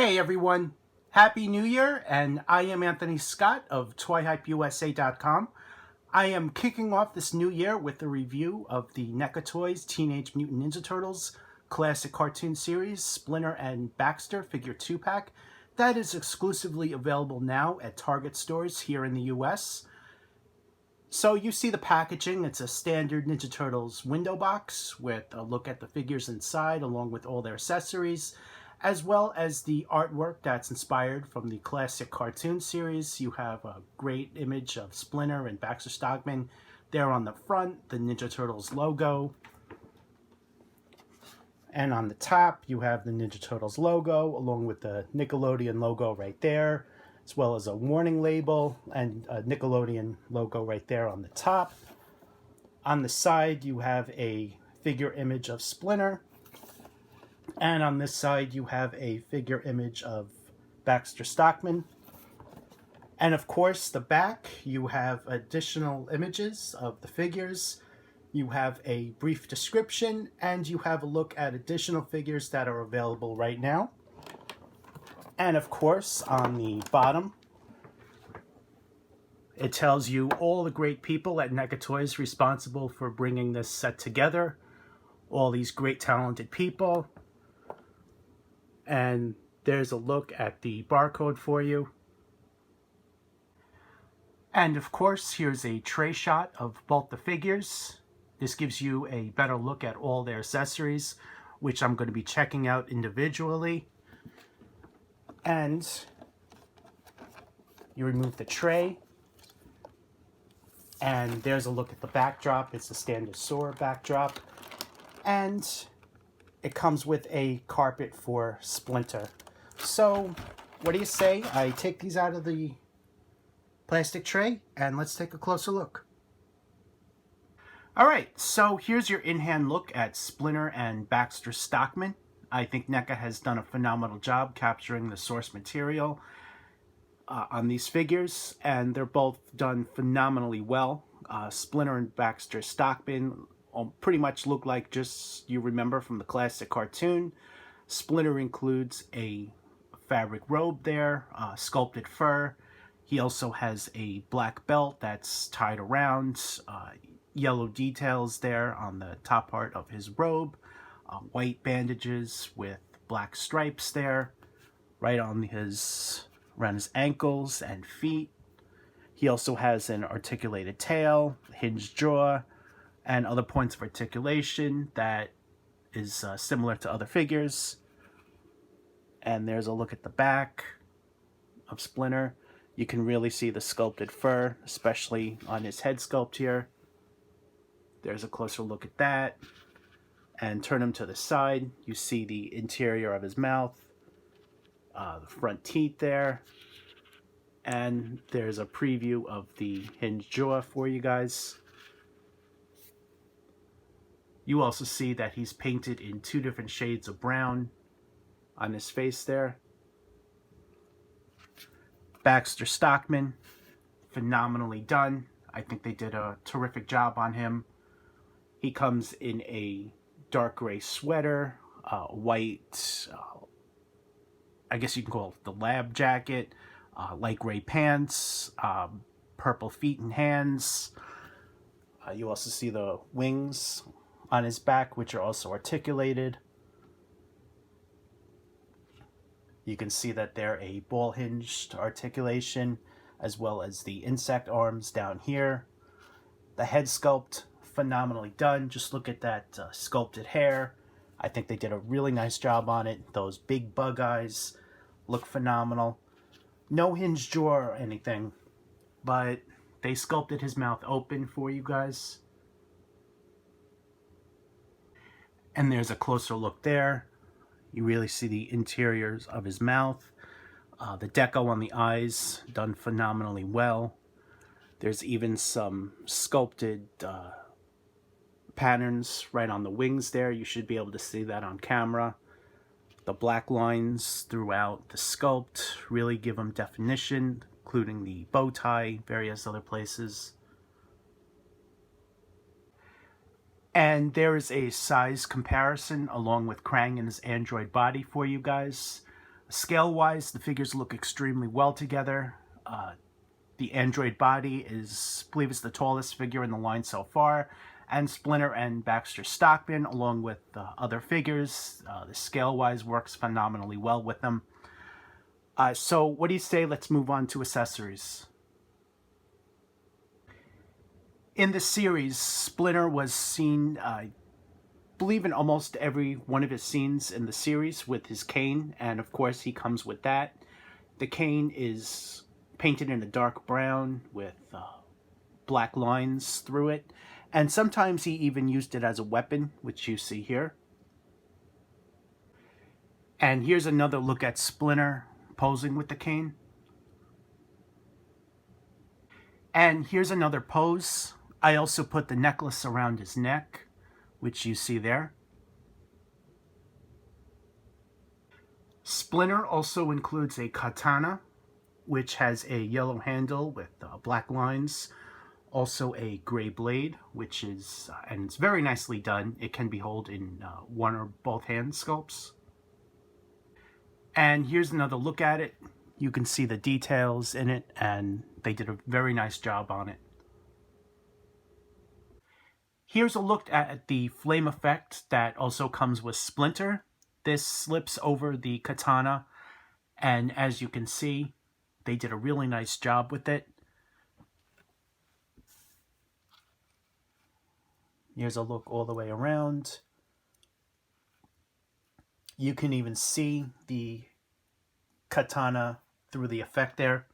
Hey everyone, Happy New Year, and I am Anthony Scott of ToyHypeUSA.com. I am kicking off this new year with a review of the NECA Toys Teenage Mutant Ninja Turtles classic cartoon series, Splinter and Baxter figure 2-pack. That is exclusively available now at Target stores here in the US. So you see the packaging. It's a standard Ninja Turtles window box with a look at the figures inside along with all their accessories, as well as the artwork that's inspired from the classic cartoon series. You have a great image of Splinter and Baxter Stockman there on the front, the Ninja Turtles logo. And on the top, you have the Ninja Turtles logo along with the Nickelodeon logo right there, as well as a warning label and a Nickelodeon logo right there on the top. On the side, you have a figure image of Splinter. And on this side, you have a figure image of Baxter Stockman. And of course, the back, you have additional images of the figures. You have a brief description, and you have a look at additional figures that are available right now. And of course, on the bottom, it tells you all the great people at NECA Toys responsible for bringing this set together. All these great talented people. And there's a look at the barcode for you. And of course, here's a tray shot of both the figures. This gives you a better look at all their accessories, which I'm going to be checking out individually. And you remove the tray. And there's a look at the backdrop. It's a standard Sora backdrop. And it comes with a carpet for Splinter. So, what do you say? I take these out of the plastic tray and let's take a closer look. Alright, so here's your in-hand look at Splinter and Baxter Stockman. I think NECA has done a phenomenal job capturing the source material on these figures, and they're both done phenomenally well. Splinter and Baxter Stockman pretty much look like just you remember from the classic cartoon. Splinter includes a fabric robe there, sculpted fur. He also has a black belt that's tied around, yellow details there on the top part of his robe, white bandages with black stripes there, right on around his ankles and feet. He also has an articulated tail, hinged jaw, and other points of articulation that is similar to other figures. And there's a look at the back of Splinter. You can really see the sculpted fur, especially on his head sculpt here. There's a closer look at that. And turn him to the side. You see the interior of his mouth, the front teeth there. And there's a preview of the hinged jaw for you guys. You also see that he's painted in 2 different shades of brown on his face there. Baxter Stockman, phenomenally done. I think they did a terrific job on him. He comes in a dark gray sweater, white, I guess you can call it the lab jacket, light gray pants, purple feet and hands. You also see the wings on his back, which are also articulated. You can see that they're a ball-hinged articulation, as well as the insect arms down here. The head sculpt, phenomenally done. Just look at that sculpted hair. I think they did a really nice job on it. Those big bug eyes look phenomenal. No hinged jaw or anything, but they sculpted his mouth open for you guys. And there's a closer look there. You really see the interiors of his mouth. The deco on the eyes, done phenomenally well. There's even some sculpted patterns right on the wings there. You should be able to see that on camera. The black lines throughout the sculpt really give them definition, including the bow tie, various other places. And there is a size comparison along with Krang and his android body for you guys. Scale-wise, the figures look extremely well together. The android body is, I believe, it's the tallest figure in the line so far. And Splinter and Baxter Stockman, along with other figures, the scale-wise works phenomenally well with them. So what do you say? Let's move on to accessories. In the series, Splinter was seen, I believe, in almost every one of his scenes in the series with his cane, and of course he comes with that. The cane is painted in a dark brown with black lines through it, and sometimes he even used it as a weapon, which you see here. And here's another look at Splinter posing with the cane. And here's another pose. I also put the necklace around his neck, which you see there. Splinter also includes a katana, which has a yellow handle with black lines. Also a gray blade, which is, and it's very nicely done. It can be held in one or both hand sculpts. And here's another look at it. You can see the details in it, and they did a very nice job on it. Here's a look at the flame effect that also comes with Splinter. This slips over the katana, and as you can see, they did a really nice job with it. Here's a look all the way around. You can even see the katana through the effect there.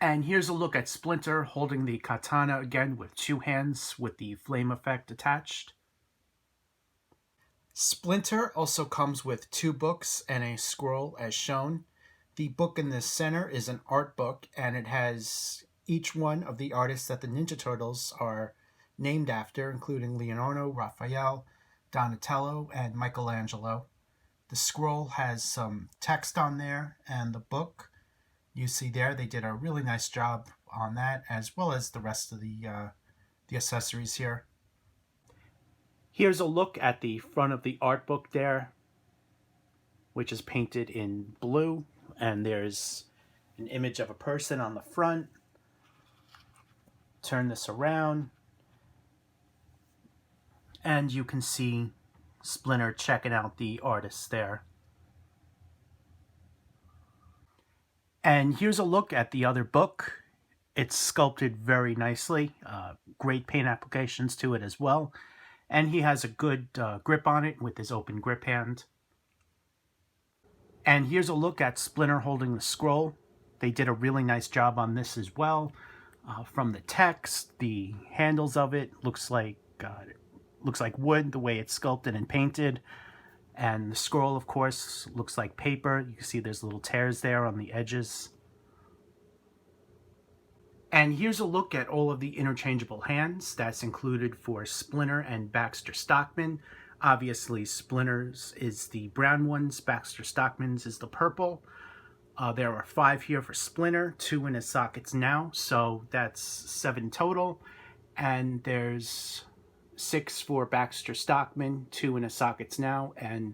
And here's a look at Splinter holding the katana again with two hands with the flame effect attached. Splinter also comes with two books and a scroll as shown. The book in the center is an art book, and it has each one of the artists that the Ninja Turtles are named after, including Leonardo, Raphael, Donatello, and Michelangelo. The scroll has some text on there, and the book you see there, they did a really nice job on that, as well as the rest of the accessories here. Here's a look at the front of the art book there, which is painted in blue, and there's an image of a person on the front. Turn this around, and you can see Splinter checking out the artist there. And here's a look at the other book. It's sculpted very nicely. Great paint applications to it as well. And he has a good grip on it with his open grip hand. And here's a look at Splinter holding the scroll. They did a really nice job on this as well. From the text, the handles of it looks like wood, the way it's sculpted and painted. And the scroll, of course, looks like paper. You can see there's little tears there on the edges. And here's a look at all of the interchangeable hands that's included for Splinter and Baxter Stockman. Obviously, Splinter's is the brown ones, Baxter Stockman's is the purple. There are 5 here for Splinter, 2 in his sockets now, so that's 7 total. And there's 6 for Baxter Stockman, 2 in his sockets now, and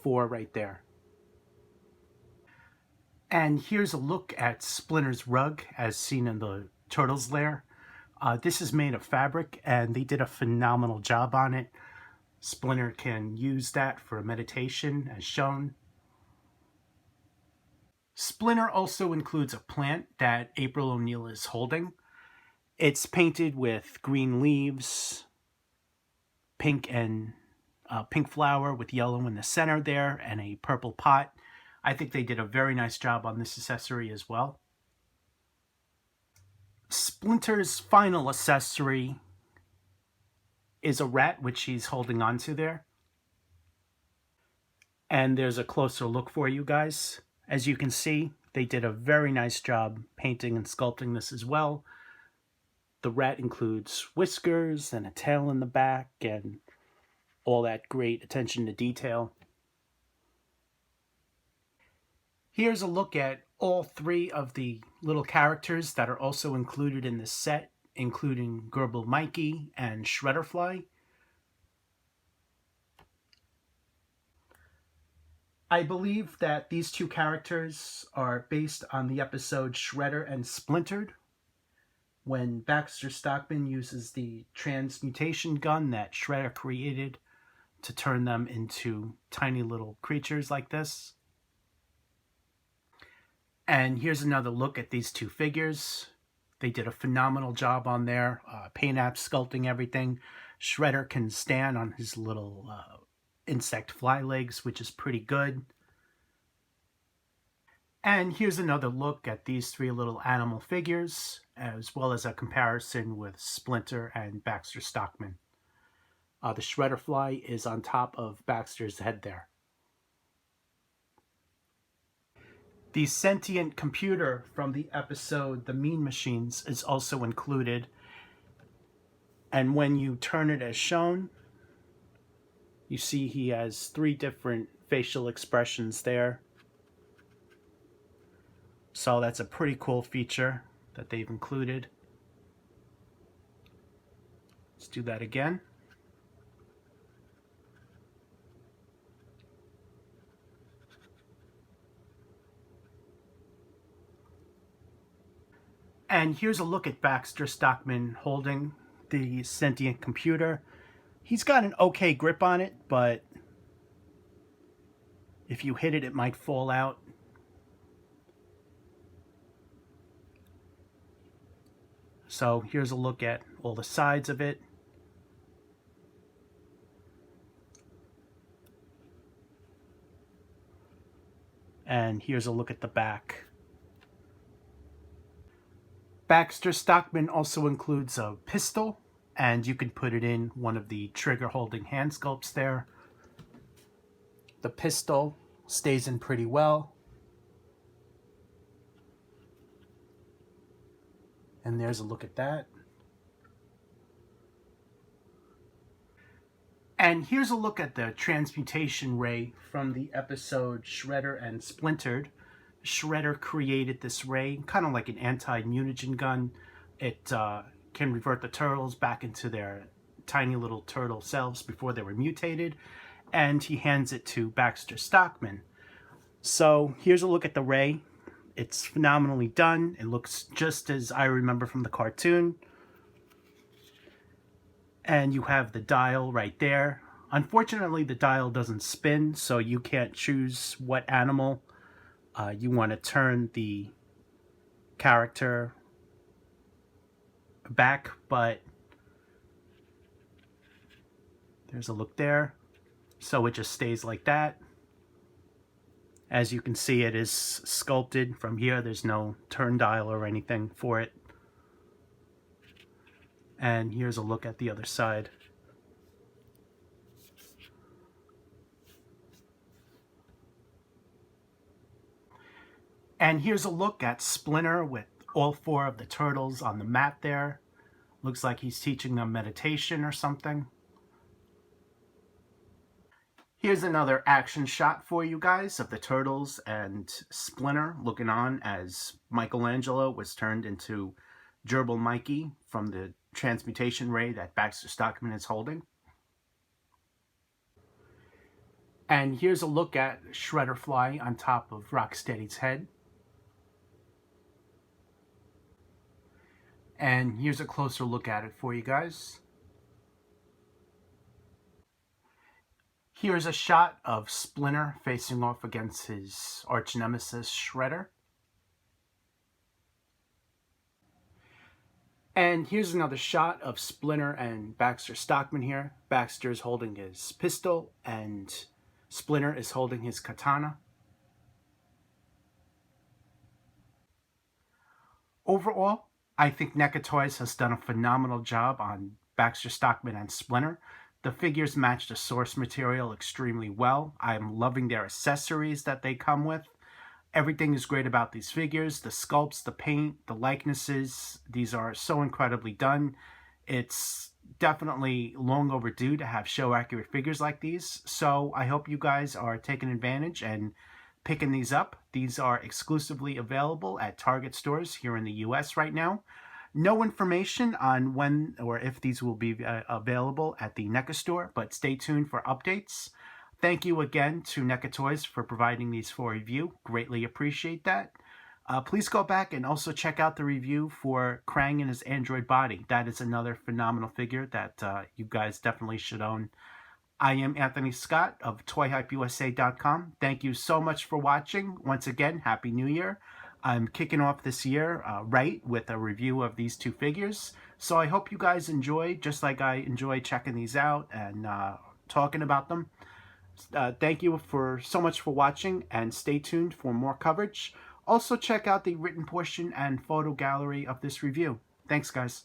4 right there. And here's a look at Splinter's rug as seen in the Turtles' lair. This is made of fabric, and they did a phenomenal job on it. Splinter can use that for meditation as shown. Splinter also includes a plant that April O'Neil is holding. It's painted with green leaves, pink flower with yellow in the center there, and a purple pot. I think they did a very nice job on this accessory as well. Splinter's final accessory is a rat, which he's holding onto there. And there's a closer look for you guys. As you can see, they did a very nice job painting and sculpting this as well. The rat includes whiskers and a tail in the back and all that great attention to detail. Here's a look at all 3 of the little characters that are also included in this set, including Gerbil Mikey and Shredderfly. I believe that these two characters are based on the episode Shredder and Splintered, when Baxter Stockman uses the transmutation gun that Shredder created to turn them into tiny little creatures like this. And here's another look at these two figures. They did a phenomenal job on there, paint apps sculpting everything. Shredder can stand on his little insect fly legs, which is pretty good. And here's another look at these three little animal figures, as well as a comparison with Splinter and Baxter Stockman. The Shredder fly is on top of Baxter's head there. The sentient computer from the episode The Mean Machines is also included. And when you turn it as shown, you see he has three different facial expressions there. So that's a pretty cool feature that they've included. Let's do that again. And here's a look at Baxter Stockman holding the sentient computer. He's got an okay grip on it, but if you hit it, it might fall out. So here's a look at all the sides of it. And here's a look at the back. Baxter Stockman also includes a pistol, and you can put it in one of the trigger holding hand sculpts there. The pistol stays in pretty well. And there's a look at that. And here's a look at the transmutation ray from the episode Shredder and Splintered. Shredder created this ray, kind of like an anti-mutagen gun. It can revert the turtles back into their tiny little turtle selves before they were mutated. And he hands it to Baxter Stockman. So here's a look at the ray. It's phenomenally done. It looks just as I remember from the cartoon. And you have the dial right there. Unfortunately, the dial doesn't spin, so you can't choose what animal you want to turn the character back, but there's a look there. So it just stays like that. As you can see, it is sculpted from here. There's no turn dial or anything for it. And here's a look at the other side. And here's a look at Splinter with all four of the turtles on the mat there. Looks like he's teaching them meditation or something. Here's another action shot for you guys of the turtles and Splinter looking on as Michelangelo was turned into Gerbil Mikey from the transmutation ray that Baxter Stockman is holding. And here's a look at Shredder Fly on top of Rocksteady's head. And here's a closer look at it for you guys. Here's a shot of Splinter facing off against his arch nemesis, Shredder. And here's another shot of Splinter and Baxter Stockman here. Baxter is holding his pistol and Splinter is holding his katana. Overall, I think NECA Toys has done a phenomenal job on Baxter Stockman and Splinter. The figures match the source material extremely well. I'm loving their accessories that they come with. Everything is great about these figures. The sculpts, the paint, the likenesses, these are so incredibly done. It's definitely long overdue to have show accurate figures like these. So I hope you guys are taking advantage and picking these up. These are exclusively available at Target stores here in the US right now. No information on when or if these will be available at the NECA store, but stay tuned for updates. Thank you again to NECA Toys for providing these for review. Greatly appreciate that. Please go back and also check out the review for Krang and his android body. That is another phenomenal figure that you guys definitely should own. I am Anthony Scott of ToyHypeUSA.com. Thank you so much for watching. Once again, Happy New Year. I'm kicking off this year right with a review of these two figures. So I hope you guys enjoy, just like I enjoy checking these out and talking about them. Thank you so much for watching, and stay tuned for more coverage. Also check out the written portion and photo gallery of this review. Thanks, guys.